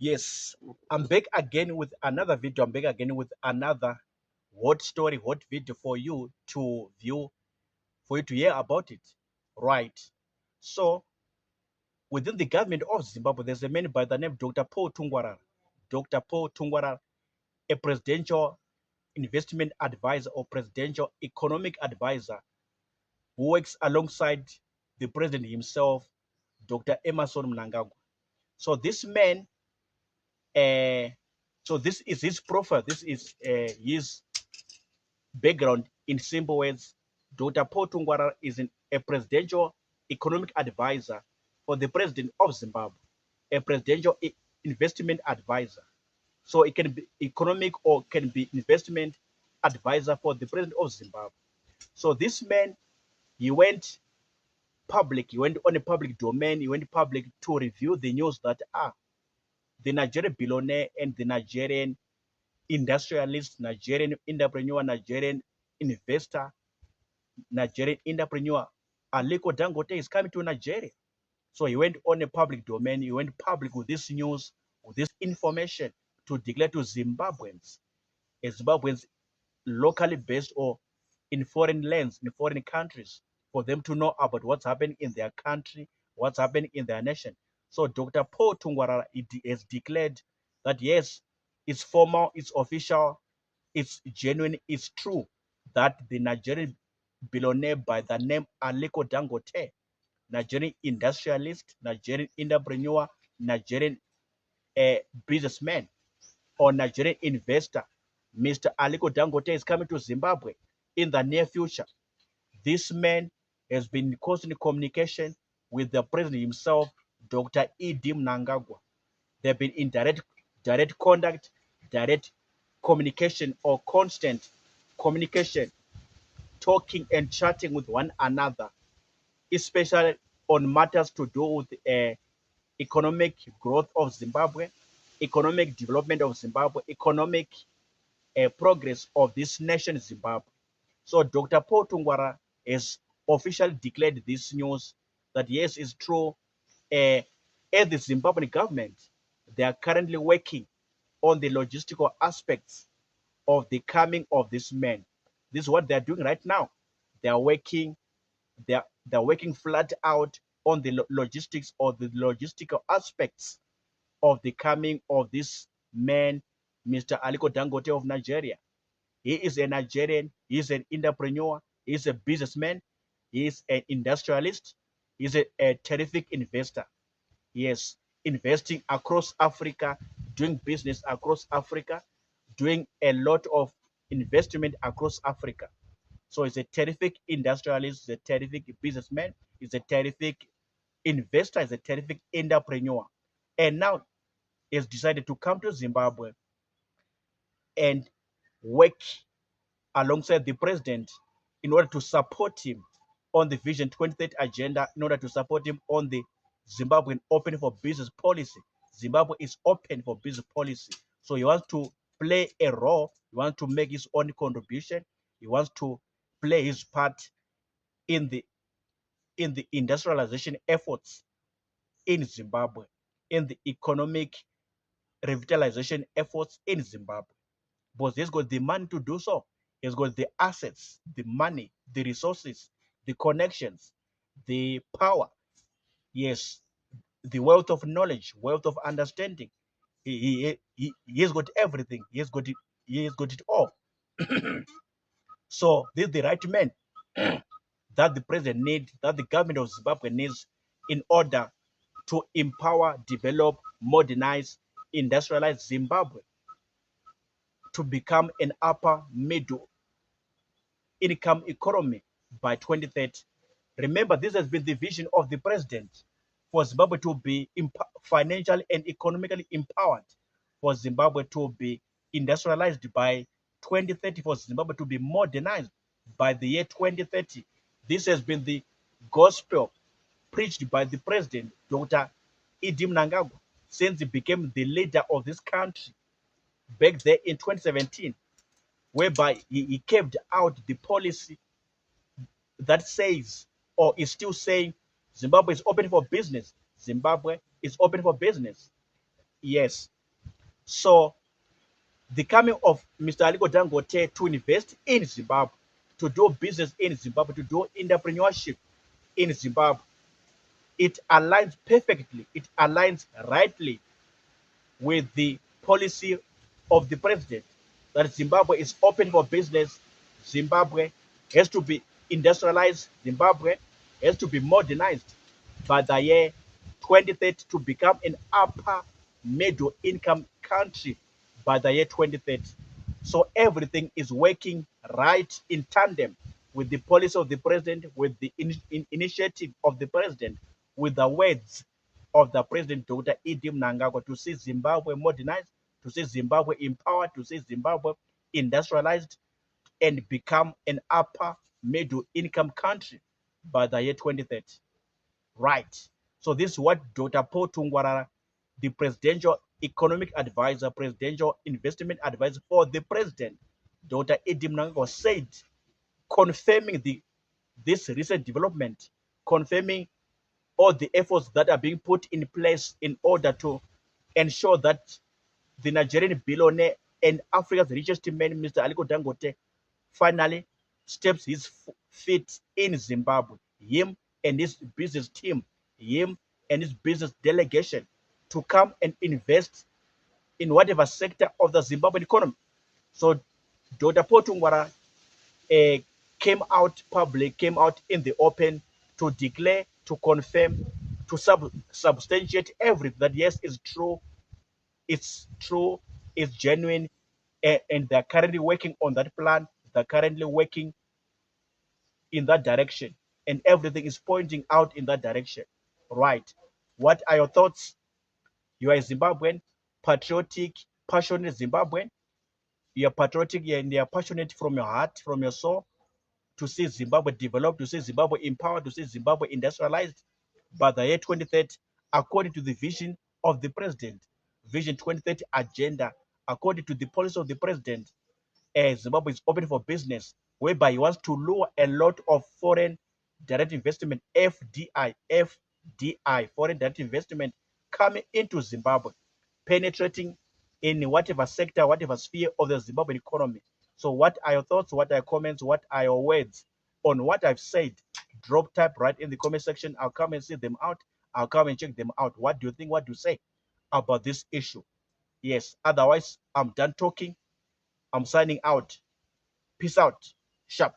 Yes, I'm back again with another video. I'm back again with another hot story, hot video for you to view, for you to hear about it. Right. So, within the government of Zimbabwe, there's a man by the name Dr. Paul Tungwarara. Dr. Paul Tungwarara, a presidential investment advisor or presidential economic advisor who works alongside the president himself, Dr. Emerson Mnangagwa. So, this man, uh, so this is his profile. This is his background in simple words. Dr. Paul Tungwarara is a presidential economic advisor for the president of Zimbabwe, a presidential investment advisor. So it can be economic or can be investment advisor for the president of Zimbabwe. So this man, he went public, he went on a public domain, he went public to review the news that the Nigerian billionaire and the Nigerian industrialist, Nigerian entrepreneur, Nigerian investor, Nigerian entrepreneur Aliko Dangote is coming to Nigeria. So he went on a public domain, he went public with this news, with this information to declare to Zimbabweans locally based or in foreign lands, in foreign countries, for them to know about what's happening in their country, what's happening in their nation. So Dr. Paul Tungwarara has declared that yes, it's formal, it's official, it's genuine, it's true that the Nigerian billionaire by the name Aliko Dangote, Nigerian industrialist, Nigerian entrepreneur, Nigerian businessman, or Nigerian investor, Mr. Aliko Dangote is coming to Zimbabwe in the near future. This man has been in constant communication with the president himself, Dr. Edim Mnangagwa. They've been in direct contact, direct communication, or constant communication, talking and chatting with one another, especially on matters to do with economic growth of Zimbabwe, economic development of Zimbabwe, economic progress of this nation, Zimbabwe. So Dr. Paul Tungwarara has officially declared this news that yes, it's true. At the Zimbabwean government, they are currently working on the logistical aspects of the coming of this man. This is what they are doing right now. They are working they're working flat out on the logistics or the logistical aspects of the coming of this man, Mr. Aliko Dangote of Nigeria. He is a Nigerian, he is an entrepreneur, he is a businessman, he is an industrialist, he is a terrific investor. Yes, investing across Africa, doing business across Africa, doing a lot of investment across Africa. So he's a terrific industrialist, he's a terrific businessman, he's a terrific investor, he's a terrific entrepreneur. And now he's decided to come to Zimbabwe and work alongside the president in order to support him on the Vision 2030 agenda, in order to support him on the Zimbabwean open for business policy. Zimbabwe is open for business policy. So he wants to play a role, he wants to make his own contribution, he wants to play his part in the industrialization efforts in Zimbabwe, in the economic revitalization efforts in Zimbabwe. But he's got the money to do so. He's got the assets, the money, the resources, the connections, the power. Yes, the wealth of knowledge, wealth of understanding. He has got everything. He has got it. He has got it all. So this is the right man that the president needs, that the government of Zimbabwe needs in order to empower, develop, modernize, industrialize Zimbabwe to become an upper middle income economy by 2030. Remember, this has been the vision of the president for Zimbabwe to be financially and economically empowered, for Zimbabwe to be industrialized by 2030, for Zimbabwe to be modernized by the year 2030. This has been the gospel preached by the president, Dr. Edim Mnangagwa, since he became the leader of this country back there in 2017, whereby he carved out the policy that says, or is still saying, Zimbabwe is open for business. Zimbabwe is open for business. Yes. So the coming of Mr. Aliko Dangote to invest in Zimbabwe, to do business in Zimbabwe, to do entrepreneurship in Zimbabwe, it aligns perfectly, it aligns rightly with the policy of the president that Zimbabwe is open for business. Zimbabwe has to be industrialized. Zimbabwe has to be modernized by the year 2030 to become an upper middle income country by the year 2030. So everything is working right in tandem with the policy of the president, with the initiative of the president, with the words of the President Dr. Idi Mnangagwa to see Zimbabwe modernized, to see Zimbabwe empowered, to see Zimbabwe industrialized and become an upper middle income country by the year 2030. Right. So this is what Dr. Paul Tungwarara, the presidential economic advisor, presidential investment advisor for the president, Dr. Idi Mnangagwa said, confirming this recent development, confirming all the efforts that are being put in place in order to ensure that the Nigerian billionaire and Africa's richest man, Mr. Aliko Dangote, finally steps his feet in Zimbabwe. Him and his business team, him and his business delegation to come and invest in whatever sector of the Zimbabwean economy. So Dr. Potungwara came out public, came out in the open to declare, to confirm, to substantiate everything that yes, is true, it's genuine, and they're currently working on that plan. They're currently working in that direction, and everything is pointing out in that direction. Right. What are your thoughts? You are a Zimbabwean, patriotic, passionate Zimbabwean. You are patriotic and you are passionate from your heart, from your soul, to see Zimbabwe develop, to see Zimbabwe empowered, to see Zimbabwe industrialized by the year 2030, according to the vision of the president, Vision 2030 agenda, according to the policy of the president. Zimbabwe is open for business, whereby he wants to lure a lot of foreign direct investment, FDI, foreign direct investment, coming into Zimbabwe, penetrating in whatever sector, whatever sphere of the Zimbabwean economy. So, what are your thoughts? What are your comments? What are your words on what I've said? Drop type right in the comment section. I'll come and see them out. I'll come and check them out. What do you think? What do you say about this issue? Yes. Otherwise, I'm done talking. I'm signing out. Peace out. Sharp.